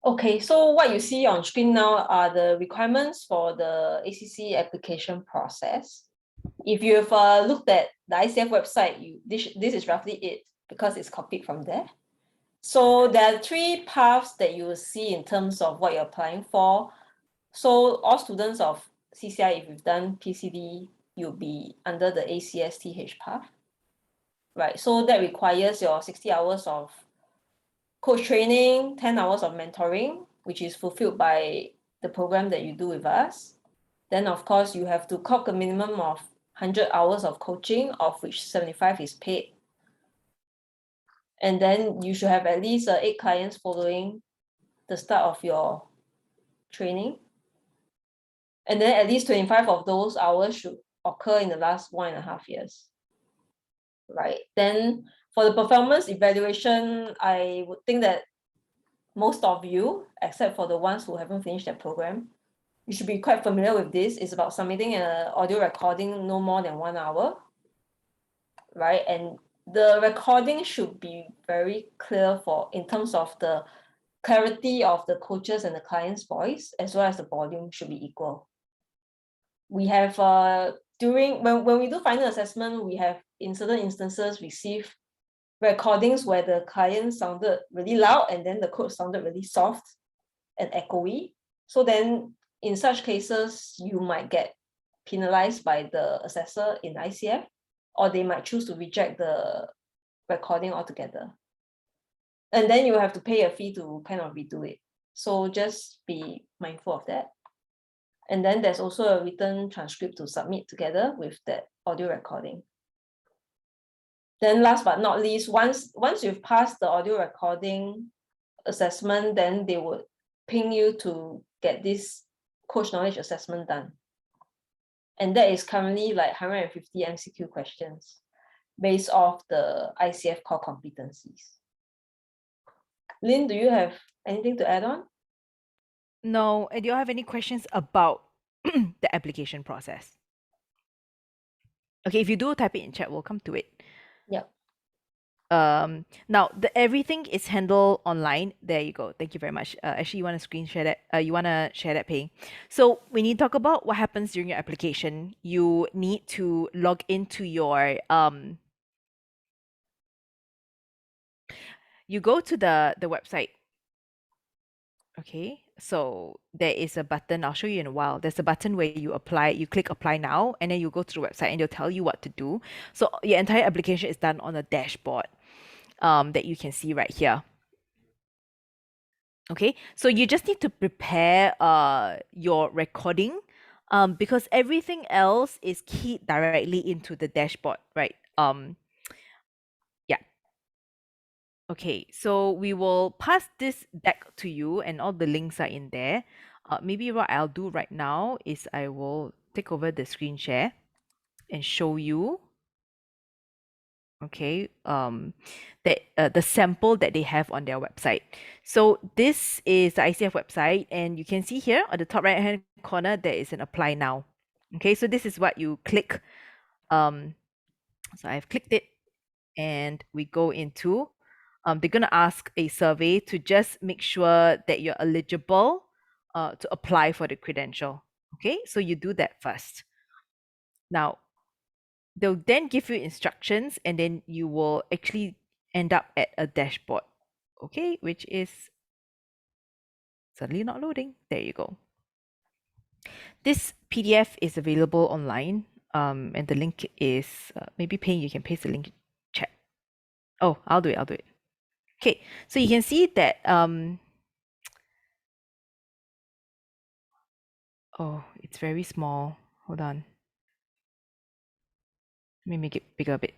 Okay, so what you see on screen now are the requirements for the ACC application process. If you've looked at the ICF website, this is roughly it because it's copied from there. So there are 3 paths that you will see in terms of what you're applying for. So all students of CCI, if you've done PCD, you'll be under the ACSTH path, right? So that requires your 60 hours of coach training, 10 hours of mentoring, which is fulfilled by the program that you do with us. Then, of course, you have to clock a minimum of 100 hours of coaching, of which 75 is paid. And then you should have at least 8 clients following the start of your training. And then at least 25 of those hours should occur in the last 1.5 years, right? Then for the performance evaluation, I would think that most of you, except for the ones who haven't finished their program, you should be quite familiar with this. It's about submitting an audio recording no more than 1 hour, right? And the recording should be very clear in terms of the clarity of the coaches and the client's voice, as well as the volume should be equal. We have when we do final assessment, we have in certain instances received recordings where the client sounded really loud and then the coach sounded really soft and echoey. So then in such cases, you might get penalized by the assessor in ICF, or they might choose to reject the recording altogether. And then you have to pay a fee to kind of redo it. So just be mindful of that. And then there's also a written transcript to submit together with that audio recording. Then last but not least, once you've passed the audio recording assessment, then they would ping you to get this coach knowledge assessment done. And that is currently like 150 MCQ questions based off the ICF Core Competencies. Lynn, do you have anything to add on? No. Do you have any questions about the application process? Okay, if you do, type it in chat. We'll come to it. Yep. Now everything is handled online. There you go. Thank you very much. Actually, you want to screen share that? You want to share that ping? So when you talk about what happens during your application, you need to log into your you go to the website. Okay, so there is a button. I'll show you in a while. There's a button where you apply. You click apply now, and then you go to the website, and they'll tell you what to do. So your entire application is done on a dashboard that you can see right here. Okay, so you just need to prepare your recording because everything else is keyed directly into the dashboard, right? Yeah. Okay, so we will pass this deck to you and all the links are in there. Maybe what I'll do right now is I will take over the screen share and show you, okay, that the sample that they have on their website. So this is the ICF website, and you can see here on the top right hand corner there is an apply now. Okay, so this is what you click. So I've clicked it, and we go into they're going to ask a survey to just make sure that you're eligible to apply for the credential. Okay, so you do that first. Now they'll then give you instructions, and then you will actually end up at a dashboard, okay, which is suddenly not loading. There you go. This PDF is available online, and the link is maybe Payne, you can paste the link in chat. Oh, I'll do it. Okay, so you can see that oh, it's very small. Hold on. Let me make it bigger a bit.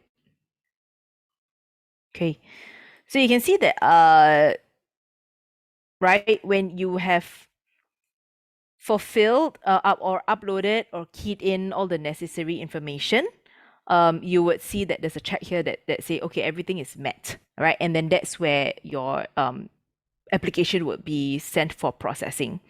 Okay, so you can see that right, when you have fulfilled or uploaded or keyed in all the necessary information, you would see that there's a check here that say, okay, everything is met, right? And then that's where your application would be sent for processing.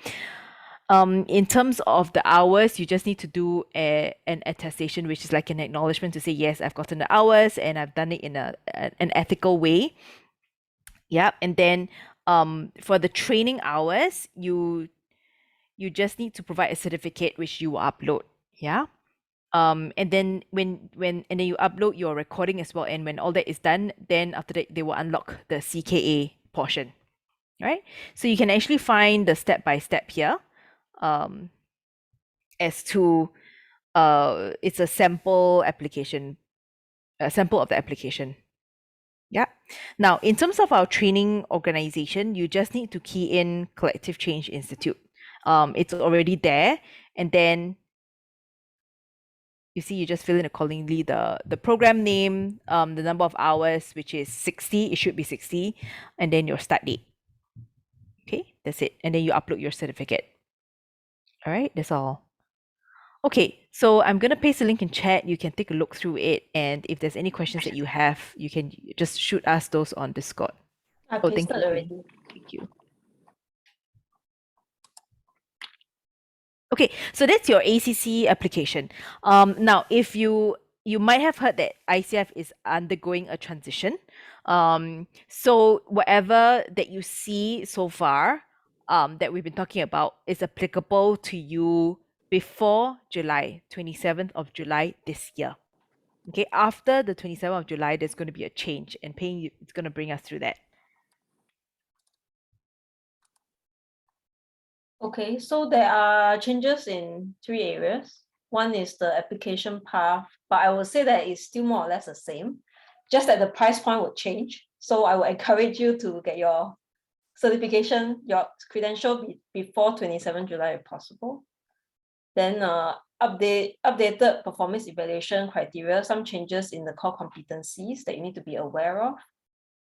In terms of the hours, you just need to do an attestation, which is like an acknowledgement to say, yes, I've gotten the hours and I've done it in an ethical way. Yeah, and then For the training hours, you just need to provide a certificate which you will upload. Yeah. And then when and then you upload your recording as well, and when all that is done, then after that they will unlock the CKA portion. Right? So you can actually find the step by step here, as to it's a sample application, a sample of the application. Yeah. Now, in terms of our training organization, you just need to key in Collective Change Institute. It's already there, and then you see, you just fill in accordingly the program name, the number of hours, which is 60. It should be 60, and then your start date. Okay, that's it, and then you upload your certificate. All right, that's all. Okay, so I'm gonna paste the link in chat. You can take a look through it, and if there's any questions that you have, you can just shoot us those on Discord. I Oh, thank pasted you. already. Thank you. Okay, so that's your ACC application. Now, if you might have heard that ICF is undergoing a transition. So whatever that you see so far, that we've been talking about is applicable to you before July, 27th of July this year. Okay, after the 27th of July, there's going to be a change, and Payne, it's going to bring us through that. Okay, so there are changes in 3 areas. One is the application path, but I would say that it's still more or less the same, just that the price point would change. So I would encourage you to get your certification, your credential before 27 July if possible. Then updated performance evaluation criteria, some changes in the core competencies that you need to be aware of.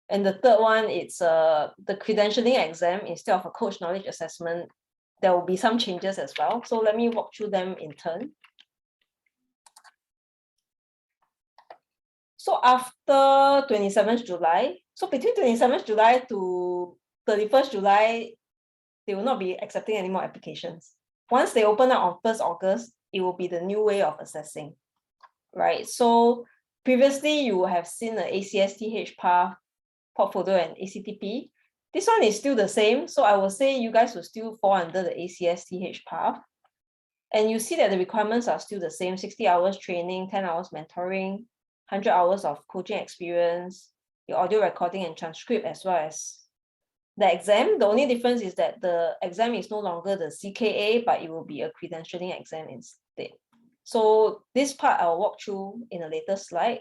And the third one, it's the credentialing exam. Instead of a coach knowledge assessment, there will be some changes as well. So let me walk through them in turn. So after 27th July, so between 27th July to 31st July, they will not be accepting any more applications. Once they open up on 1st August, it will be the new way of assessing, right? So previously you have seen the ACSTH path, portfolio, and ACTP. This one is still the same. So I will say you guys will still fall under the ACSTH path. And you see that the requirements are still the same: 60 hours training, 10 hours mentoring, 100 hours of coaching experience, your audio recording and transcript, as well as the exam. The only difference is that the exam is no longer the CKA, but it will be a credentialing exam instead. So this part I'll walk through in a later slide.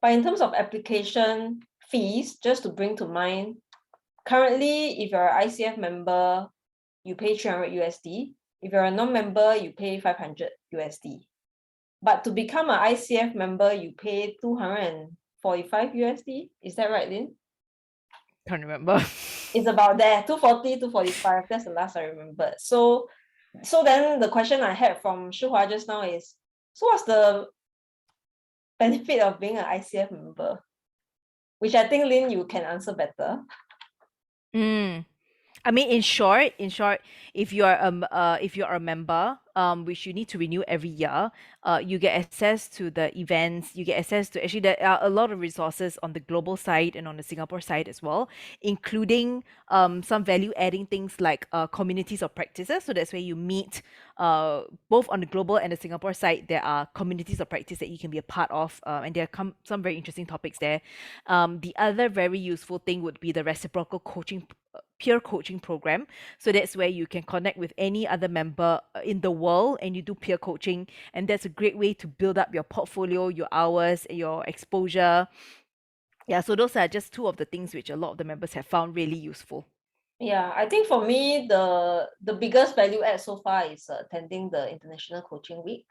But in terms of application fees, just to bring to mind, currently, if you're an ICF member, you pay 300 USD. If you're a non-member, you pay 500 USD. But to become an ICF member, you pay 245 USD. Is that right, Lynn? Can't remember. It's about there, 240, 245. That's the last I remembered. So then the question I had from Shuhua just now is, so what's the benefit of being an ICF member? Which I think, Lynn, you can answer better. I mean, in short, if you are a member, which you need to renew every year, you get access to the events. You get access to, actually, there are a lot of resources on the global side and on the Singapore side as well, including some value adding things like communities of practices. So that's where you meet, both on the global and the Singapore side. There are communities of practice that you can be a part of, and there are some very interesting topics there. The other very useful thing would be the reciprocal coaching, peer coaching program. So that's where you can connect with any other member in the world, and you do peer coaching, and that's a great way to build up your portfolio, your hours, your exposure. Yeah, so those are just two of the things which a lot of the members have found really useful. Yeah, I think for me, the biggest value add so far is attending the International Coaching Week,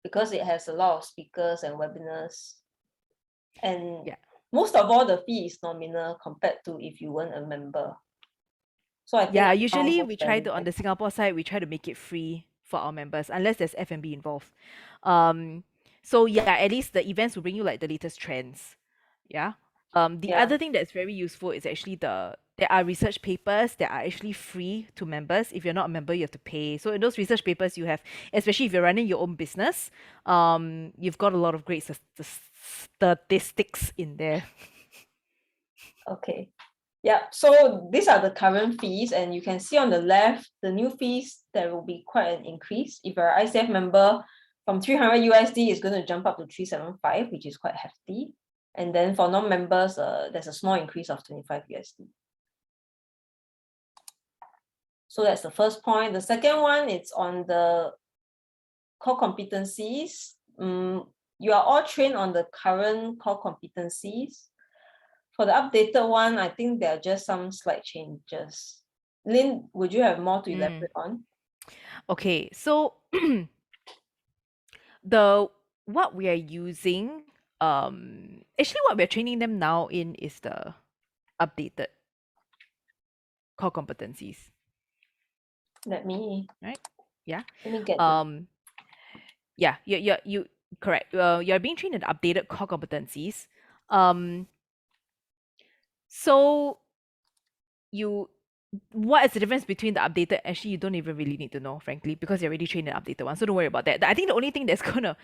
because it has a lot of speakers and webinars. And Yeah. most of all, the fee is nominal compared to if you weren't a member. So I think Yeah, I found usually most we try to, valuable. on the Singapore side, we try to make it free for our members, unless there's F&B involved. So yeah, at least the events will bring you like the latest trends. Yeah. The Yeah. other thing that's very useful is actually there are research papers that are actually free to members. If you're not a member, you have to pay. So in those research papers, you have, especially if you're running your own business, you've got a lot of great statistics in there. Okay. Yeah, so these are the current fees, and you can see on the left, the new fees, there will be quite an increase. If you're an ICF member, from 300 USD is going to jump up to 375, which is quite hefty. And then for non-members, there's a small increase of 25 USD. So that's the first point. The second one, it's on the core competencies. You are all trained on the current core competencies. For the updated one, I think there are just some slight changes. Lynn, would you have more to elaborate on? Okay, so what we are using, actually what we're training them now in is the updated core competencies. Let me Yeah. get the Yeah, you correct. You're being trained in updated core competencies. So what is the difference between the updated? Actually, you don't even really need to know, frankly, because you're already trained in updated one. So don't worry about that. I think the only thing that's gonna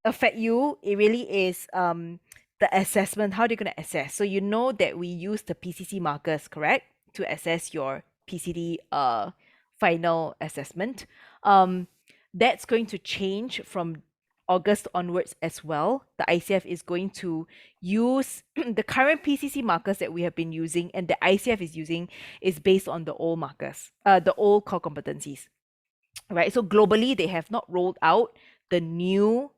affect you, it really is the assessment. How they're gonna assess. So you know that we use the PCC markers, correct, to assess your PCD final assessment. That's going to change from August onwards as well. The ICF is going to use the current PCC markers that we have been using, and the ICF is using is based on the old markers, the old core competencies, right? So globally, they have not rolled out the new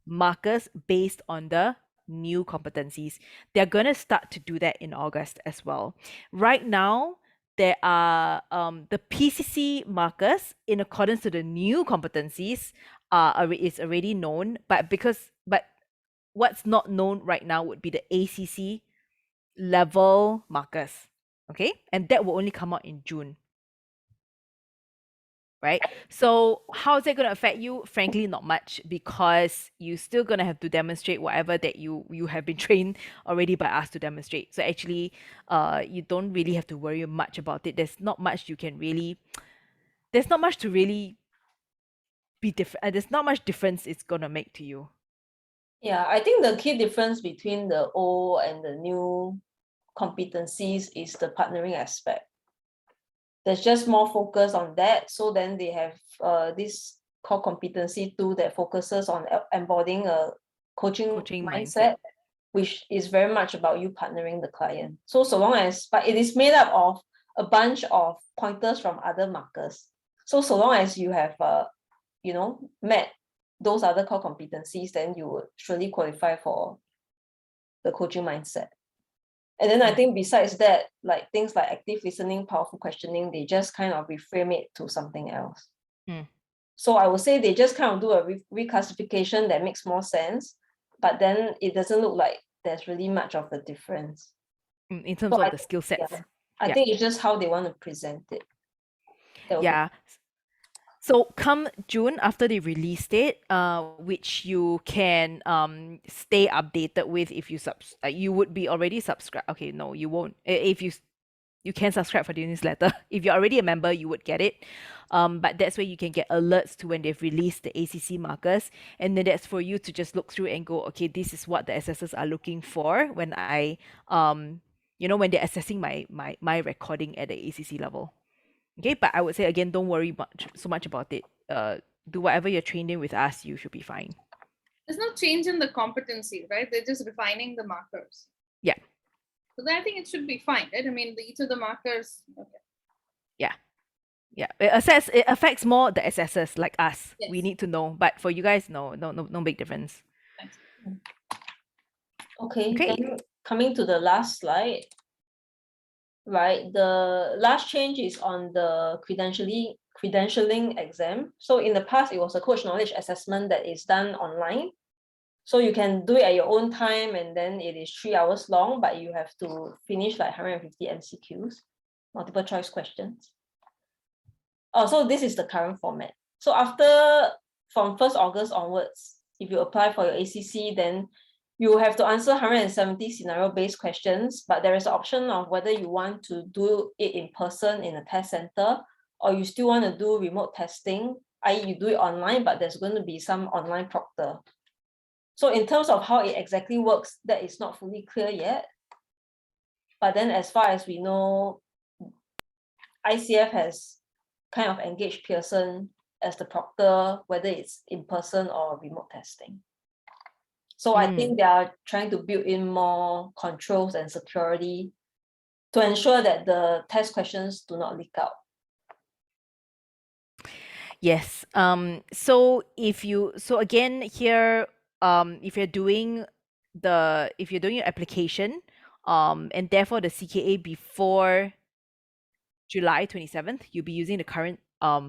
markers based on the new competencies. They're going to start to do that in August as well. Right now, there are the PCC markers in accordance to the new competencies is already known, but what's not known right now would be the ACC level markers, okay? And that will only come out in June, right? So how is it going to affect you? Frankly, not much, because you're still going to have to demonstrate whatever that you have been trained already by us to demonstrate. So actually, you don't really have to worry much about it. There's not much to really be different. There's not much difference it's going to make to you. Yeah, I think the key difference between the old and the new competencies is the partnering aspect. There's just more focus on that. So then they have this core competency tool that focuses on embodying a coaching mindset, which is very much about you partnering the client. So long as, but it is made up of a bunch of pointers from other markers. So long as you have, met those other core competencies, then you would surely qualify for the coaching mindset. And then I think besides that, like things like active listening, powerful questioning, they just kind of reframe it to something else. So I would say they just kind of do a reclassification that makes more sense, but then it doesn't look like there's really much of a difference in terms of the skill sets. Yeah, I think it's just how they want to present it. Yeah. So come June, after they released it, which you can stay updated with if you you would be already subscribed. Okay, no, you won't. If you can subscribe for the newsletter. If you're already a member, you would get it. But that's where you can get alerts to when they've released the ACC markers, and then that's for you to just look through and go, okay, this is what the assessors are looking for when I when they're assessing my recording at the ACC level. Okay, but I would say again, don't worry so much about it. Do whatever you're trained in with us, you should be fine. There's no change in the competency, right? They're just refining the markers. Yeah. So then I think it should be fine, right? I mean, each of the markers. Okay. Yeah. Yeah. It affects more the assessors like us. Yes. We need to know, but for you guys, no big difference. Thanks. Okay. Then coming to the last slide. Right, the last change is on the credentialing exam. So in the past, it was a coach knowledge assessment that is done online. So you can do it at your own time, and then it is 3 hours long, but you have to finish like 150 MCQs, multiple choice questions. Oh, so this is the current format. So from 1st August onwards, if you apply for your ACC, then you have to answer 170 scenario-based questions, but there is an option of whether you want to do it in person in a test center, or you still want to do remote testing, i.e. you do it online, but there's going to be some online proctor. So in terms of how it exactly works, that is not fully clear yet. But then as far as we know, ICF has kind of engaged Pearson as the proctor, whether it's in person or remote testing. So I think they are trying to build in more controls and security to ensure that the test questions do not leak out. Yes. So again here, if you're doing your application, and therefore the CKA before July 27th, you'll be using the current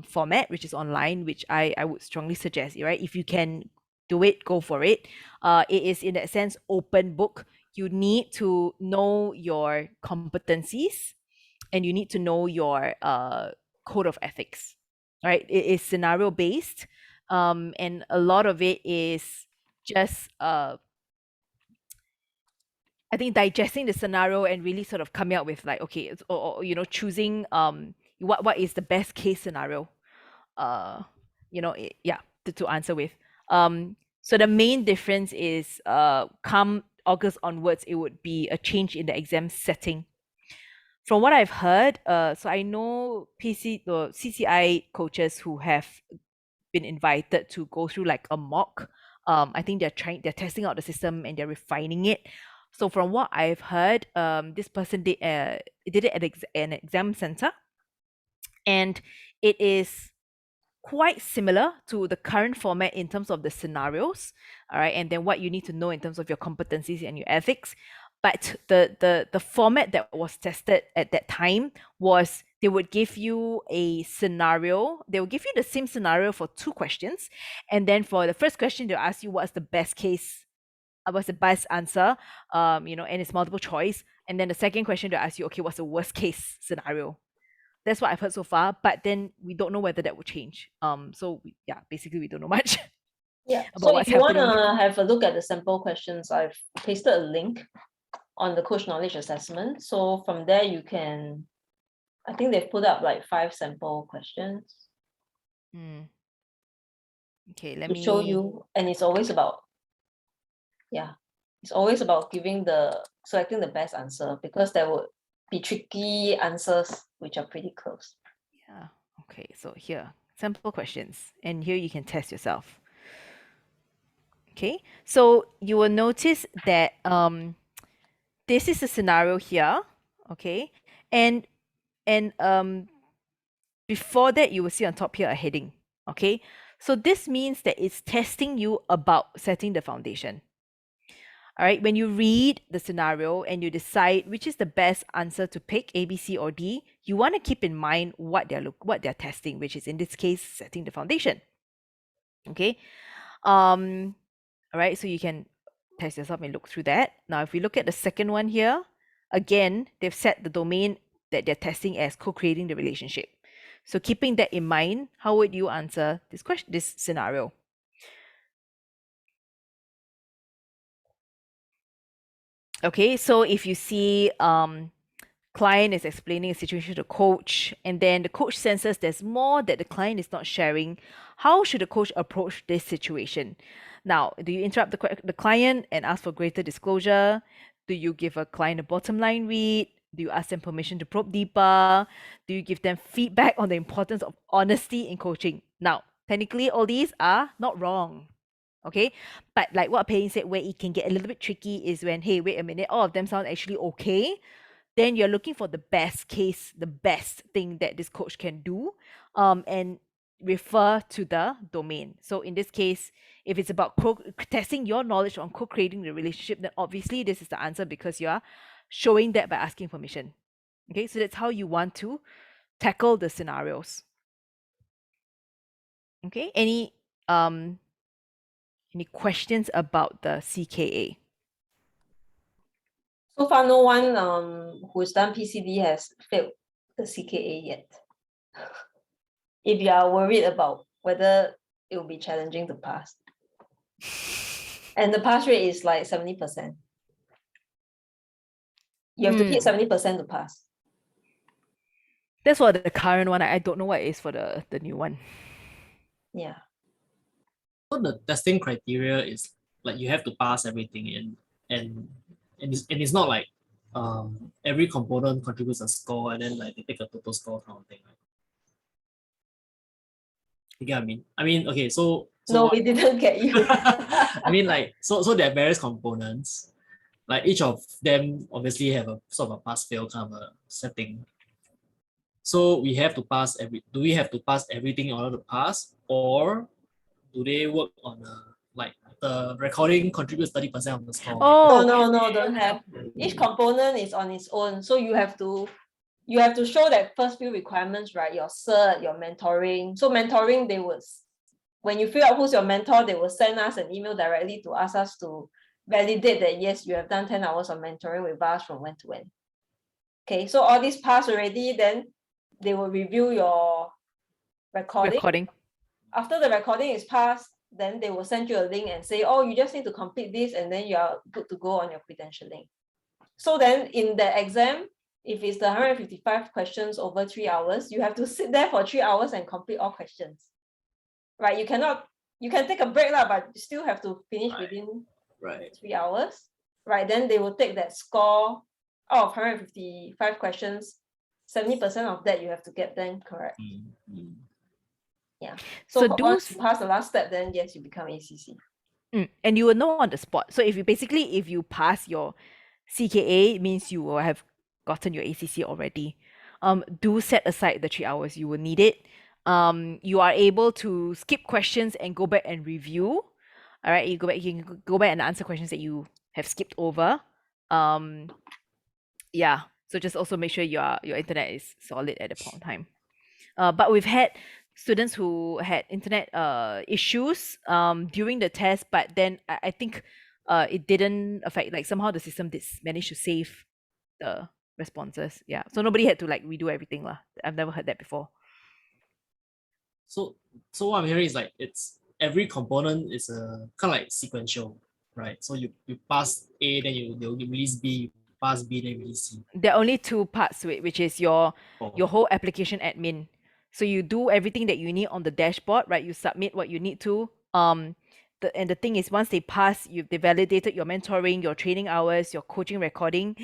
format, which is online, which I would strongly suggest, right? If you can do it, go for it. It is in that sense open book. You need to know your competencies and you need to know your code of ethics, right? It is scenario based, and a lot of it is just I think digesting the scenario and really sort of coming up with like, okay, or choosing what is the best case scenario, to answer with. So the main difference is come August onwards, it would be a change in the exam setting. From what I've heard, so I know CCI coaches who have been invited to go through like a mock. I think they're testing out the system and they're refining it. So from what I've heard, this person did it at an exam center, and it is quite similar to the current format in terms of the scenarios, all right, and then what you need to know in terms of your competencies and your ethics. But the format that was tested at that time was they would give you a scenario. They will give you the same scenario for 2 questions, and then for the first question they'll ask you what's the best case, what's the best answer, and it's multiple choice. And then the second question they'll ask you, okay, what's the worst case scenario? That's what I've heard so far, but then we don't know whether that will change. Basically we don't know much. Yeah. about So what's if you want happening. to have a look at the sample questions, I've pasted a link on the coach knowledge assessment. So from there you can, I think they've put up like 5 sample questions Okay, let to me show you, and it's always about selecting the best answer, because there would be tricky answers which are pretty close. Yeah. Okay, so here, sample questions, and here you can test yourself. Okay, so you will notice that this is a scenario here, okay, and before that you will see on top here a heading, okay. So this means that it's testing you about setting the foundation. All right, when you read the scenario and you decide which is the best answer to pick, A, B, C, or D, you want to keep in mind what they're testing, which is in this case setting the foundation. Okay, all right, so you can test yourself and look through that. Now, if we look at the second one here, again, they've set the domain that they're testing as co-creating the relationship. So keeping that in mind, how would you answer this scenario? Okay, so if you see client is explaining a situation to the coach, and then the coach senses there's more that the client is not sharing, how should the coach approach this situation? Now, do you interrupt the client and ask for greater disclosure? Do you give a client a bottom line read? Do you ask them permission to probe deeper? Do you give them feedback on the importance of honesty in coaching? Now, technically, all these are not wrong. Okay, but like what Pei said, where it can get a little bit tricky is when, hey, wait a minute, all of them sound actually okay. Then you're looking for the best case, the best thing that this coach can do, and refer to the domain. So in this case, if it's about testing your knowledge on co-creating the relationship, then obviously this is the answer, because you are showing that by asking permission. Okay, so that's how you want to tackle the scenarios. Okay, any questions about the CKA? So far, no one who's done PCD has failed the CKA yet. If you are worried about whether it will be challenging to pass. And the pass rate is like 70%. You have to hit 70% to pass. That's for the current one. I don't know what it is for the new one. Yeah. So the testing criteria is like you have to pass everything in, and it's not like every component contributes a score, and then like they take a total score kind of thing, right? You get what I mean? I mean, okay, so No, what- we didn't get you. I mean, like, so there are various components. Like each of them obviously have a sort of a pass-fail kind of a setting. So we have to pass do we have to pass everything in order to pass, or do they work on like the recording contributes 30% of the score? Oh, No, don't have. Each component is on its own. So you have to show that first few requirements, right? Your cert, your mentoring. So mentoring, when you fill out who's your mentor, they will send us an email directly to ask us to validate that yes, you have done 10 hours of mentoring with us from when to when. Okay, so all this passed already, then they will review your recording. After the recording is passed, then they will send you a link and say, oh, you just need to complete this and then you are good to go on your credentialing. So then in the exam, if it's the 155 questions over 3 hours, you have to sit there for 3 hours and complete all questions. Right? You can take a break, but you still have to finish within 3 hours. Right? Then they will take that score out of 155 questions, 70% of that you have to get them correct. Yeah. So once you pass the last step, then yes, you become ACC. And you will know on the spot. So if you pass your CKA, it means you will have gotten your ACC already. Do set aside the 3 hours. You will need it. You are able to skip questions and go back and review. All right, you can go back and answer questions that you have skipped over. Yeah. So just also make sure your internet is solid at the point in time. But we've had students who had internet issues during the test, but then I think it didn't affect, like somehow the system did manage to save the responses. Yeah. So nobody had to like redo everything lah. I've never heard that before. So what I'm hearing is like it's every component is a kind of like sequential, right? So you pass A, then they'll release B, you pass B, then release C. There are only two parts to it, which is your whole application admin. So you do everything that you need on the dashboard, right? You submit what you need to. And the thing is, once they pass, they validated your mentoring, your training hours, your coaching recording,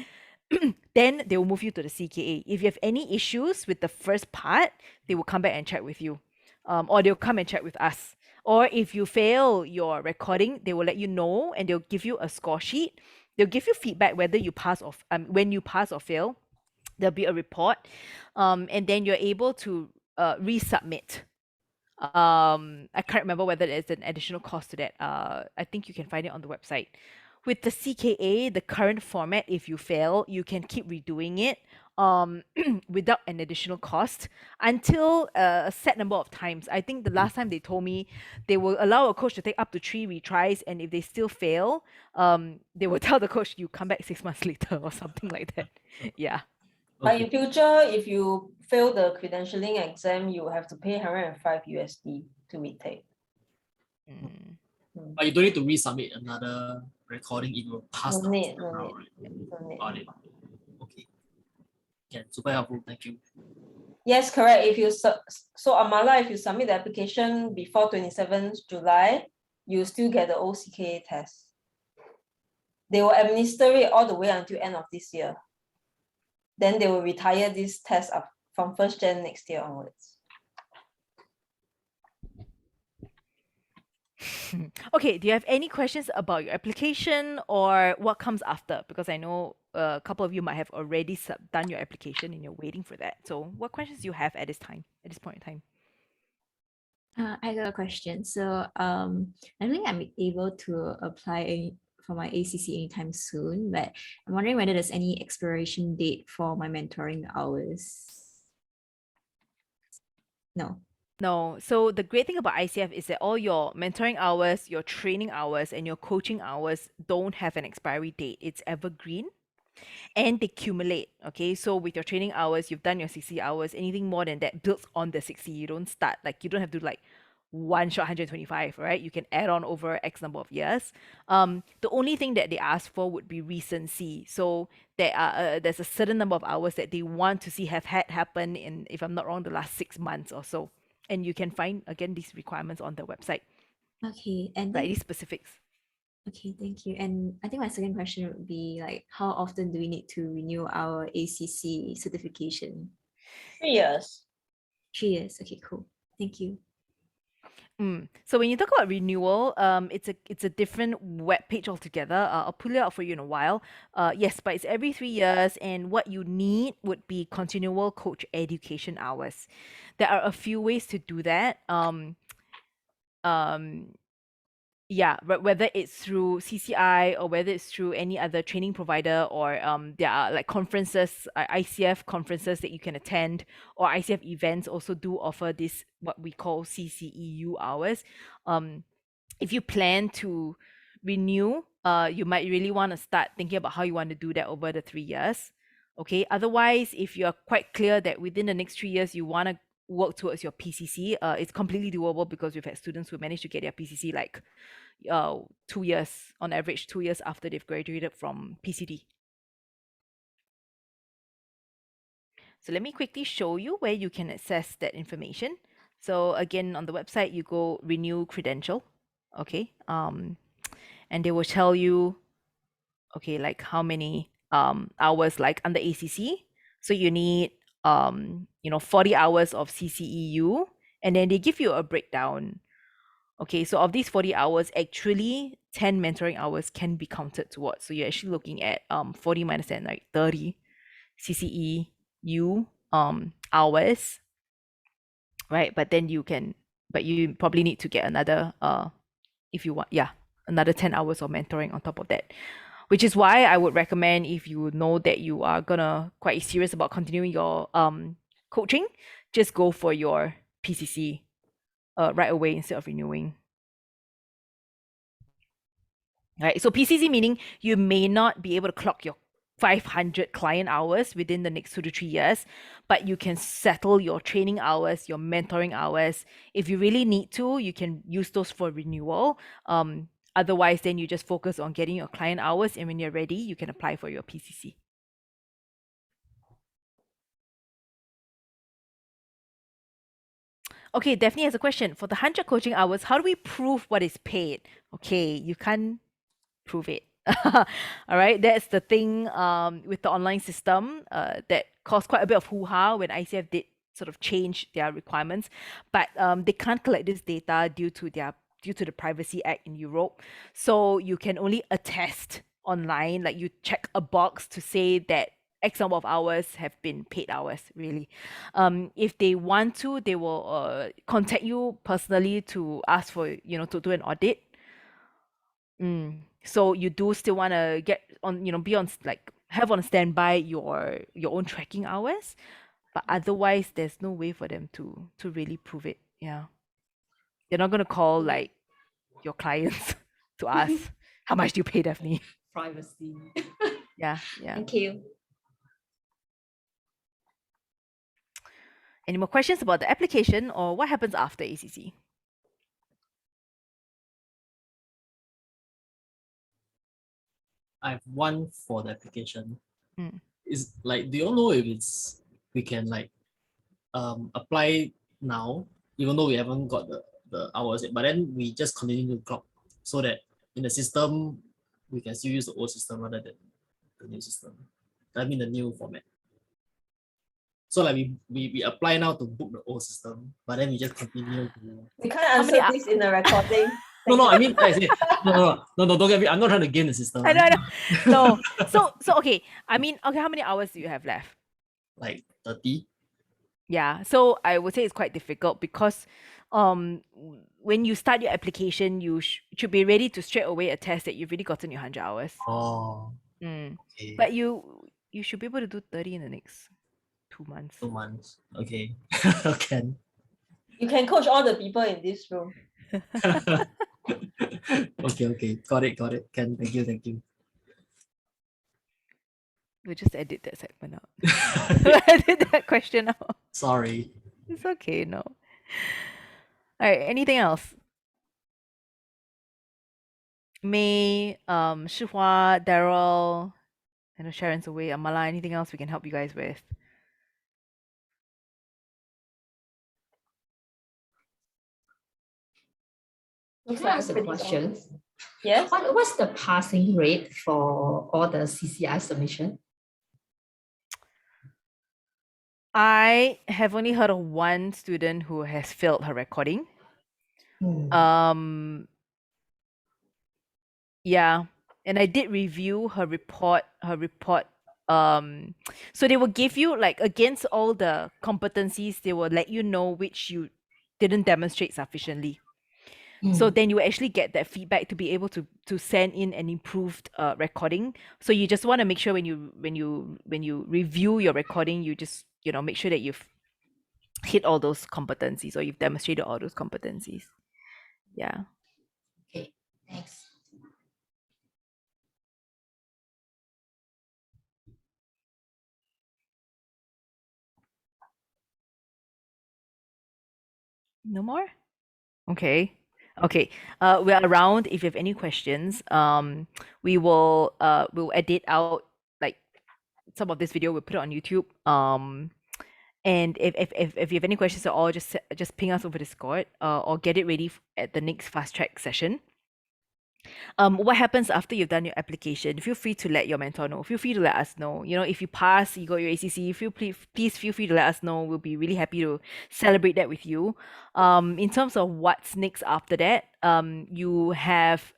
then they will move you to the CKA. If you have any issues with the first part, they will come back and check with you. Or they'll come and check with us. Or if you fail your recording, they will let you know and they'll give you a score sheet. They'll give you feedback whether you pass or when you pass or fail. There'll be a report, and then you're able to resubmit. I can't remember whether there's an additional cost to that. I think you can find it on the website. With the CKA, the current format, if you fail, you can keep redoing it without an additional cost until a set number of times. I think the last time they told me they will allow a coach to take up to 3 retries, and if they still fail, they will tell the coach you come back 6 months later or something like that. Yeah. But in future, if you fail the credentialing exam, you will have to pay 105 USD to retake. But you don't need to resubmit another recording if you pass. No need. Got it. Okay. Yeah, super helpful. Thank you. Yes, correct. If you so Amala, if you submit the application before 27th July, you still get the OCKA test. They will administer it all the way until end of this year. Then they will retire this test up from 1st Jan next year onwards. Okay, do you have any questions about your application or what comes after? Because I know a couple of you might have already done your application and you're waiting for that. So what questions do you have at this point in time? I got a question. So I don't think I'm able to apply for my ACC anytime soon, but I'm wondering whether there's any expiration date for my mentoring hours. No. So the great thing about ICF is that all your mentoring hours, your training hours, and your coaching hours don't have an expiry date. It's evergreen and they accumulate. Okay. So with your training hours, you've done your 60 hours, anything more than that builds on the 60. You don't start, like, you don't have to like one shot 125, right? You can add on over X number of years. The only thing that they ask for would be recency. So there's a certain number of hours that they want to see have had happen in, if I'm not wrong, the last 6 months or so. And you can find, again, these requirements on the website. Okay. And like then, these specifics. Okay, thank you. And I think my second question would be like, how often do we need to renew our ACC certification? 3 years. 3 years. Okay, cool. Thank you. So when you talk about renewal, it's a different web page altogether. I'll pull it out for you in a while. Yes, but it's every 3 years, and what you need would be continual coach education hours. There are a few ways to do that. Yeah, but whether it's through CCI or whether it's through any other training provider, or there are like conferences, ICF conferences that you can attend, or ICF events also do offer this what we call CCEU hours. If you plan to renew, you might really want to start thinking about how you want to do that over the 3 years. Okay. Otherwise, if you're quite clear that within the next 3 years you want to work towards your PCC, it's completely doable because we've had students who managed to get their PCC like 2 years on average, 2 years after they've graduated from PCD. So let me quickly show you where you can access that information. So again, on the website, you go renew credential, okay, and they will tell you, okay, like how many hours like under ACC. So you need 40 hours of CCEU, and then they give you a breakdown. Okay, so of these 40 hours, actually 10 mentoring hours can be counted towards. So you're actually looking at 40 minus 10, like 30 CCEU hours, right? But then you probably need to get another if you want, another 10 hours of mentoring on top of that. Which is why I would recommend, if you know that you are gonna quite serious about continuing your coaching, just go for your PCC right away instead of renewing. Right, so PCC meaning you may not be able to clock your 500 client hours within the next 2 to 3 years, but you can settle your training hours, your mentoring hours. If you really need to, you can use those for renewal. Otherwise, then you just focus on getting your client hours, and when you're ready, you can apply for your PCC. Okay, Daphne has a question. For the 100 coaching hours, how do we prove what is paid? Okay, you can't prove it. All right, that's the thing with the online system that caused quite a bit of hoo-ha when ICF did sort of change their requirements, but they can't collect this data due to the Privacy Act in Europe. So you can only attest online, like you check a box to say that X number of hours have been paid hours, really. If they want to, they will contact you personally to ask for, to do an audit. So you do still want to get on, be on, like, have on standby your own tracking hours, but otherwise there's no way for them to really prove it. Yeah, they're not gonna call like your clients to ask how much do you pay, Daphne. Privacy. Yeah. Thank you. Any more questions about the application or what happens after ACC? I have one for the application. Mm. Is like, do you all know if we can like apply now, even though we haven't got the hours yet, but then we just continue to clock so that in the system we can still use the old system rather than the new system. I mean the new format. So like we apply now to book the old system, but then we just continue to. We can't many answer this in the recording. No, I mean, I say, no, don't get me. I'm not trying to game the system. I know. No. So okay. I mean, okay, how many hours do you have left? Like 30. Yeah. So I would say it's quite difficult because when you start your application, you should be ready to straight away attest that you've really gotten your 100 hours. Oh, Mm. okay. But you should be able to do 30 in the next 2 months. 2 months. Okay. Can. You can coach all the people in this room. Okay. Got it. Can. Thank you. We'll just edit that segment out. Edit that question out. Sorry. It's okay, no. All right, anything else? May, Shihua, Daryl, I know Sharon's away, Amala, anything else we can help you guys with? Looks Can I like ask a everybody's question? on. Yes. What's the passing rate for all the CCI submission? I have only heard of one student who has failed her recording. Yeah, and I did review her report. So they will give you, like, against all the competencies, they will let you know which you didn't demonstrate sufficiently. So then you actually get that feedback to be able to send in an improved recording. So you just want to make sure when you review your recording, you just make sure that you've hit all those competencies or you've demonstrated all those competencies. Yeah. Okay, thanks. No more? Okay. Okay. We're around if you have any questions. We'll edit out, like, some of this video, we'll put it on YouTube. And if you have any questions at all, just ping us over Discord, or get it ready at the next fast track session. What happens after you've done your application? Feel free to let your mentor know. Feel free to let us know. If you pass, you got your ACC, please feel free to let us know. We'll be really happy to celebrate that with you. In terms of what's next after that, you have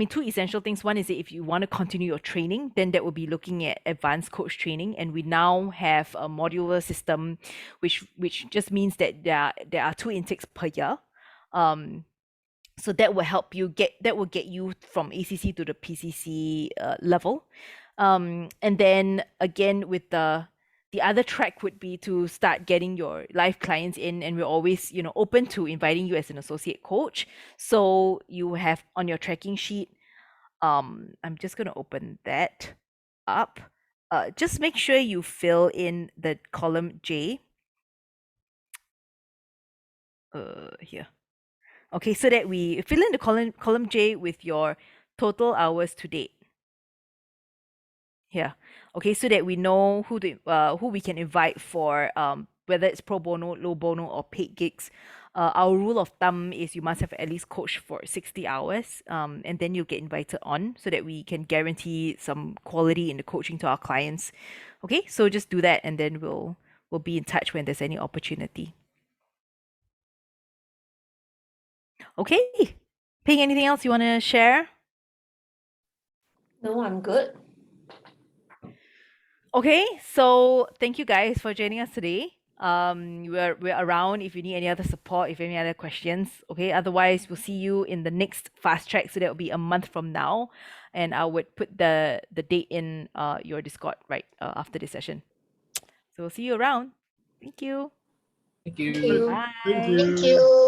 two essential things. One is that if you want to continue your training, then that will be looking at advanced coach training. And we now have a modular system, which just means that there are 2 intakes per year. So that will help you get you from ACC to the PCC level. And then again, with the other track would be to start getting your live clients in, and we're always open to inviting you as an associate coach. So you have on your tracking sheet, I'm just going to open that up. Just make sure you fill in the column J here. Okay, so that we fill in the column J with your total hours to date. Here. Okay, so that we know who we can invite for whether it's pro bono, low bono, or paid gigs. Our rule of thumb is you must have at least coached for 60 hours, and then you'll get invited on, so that we can guarantee some quality in the coaching to our clients. Okay, so just do that, and then we'll be in touch when there's any opportunity. Okay, Ping, anything else you want to share? No, I'm good. Okay, so thank you guys for joining us today. We're around if you need any other support, if any other questions. Okay, otherwise we'll see you in the next fast track. So that will be a month from now, and I would put the date in your Discord right after this session. So we'll see you around. Thank you. Thank you. Bye. Thank you.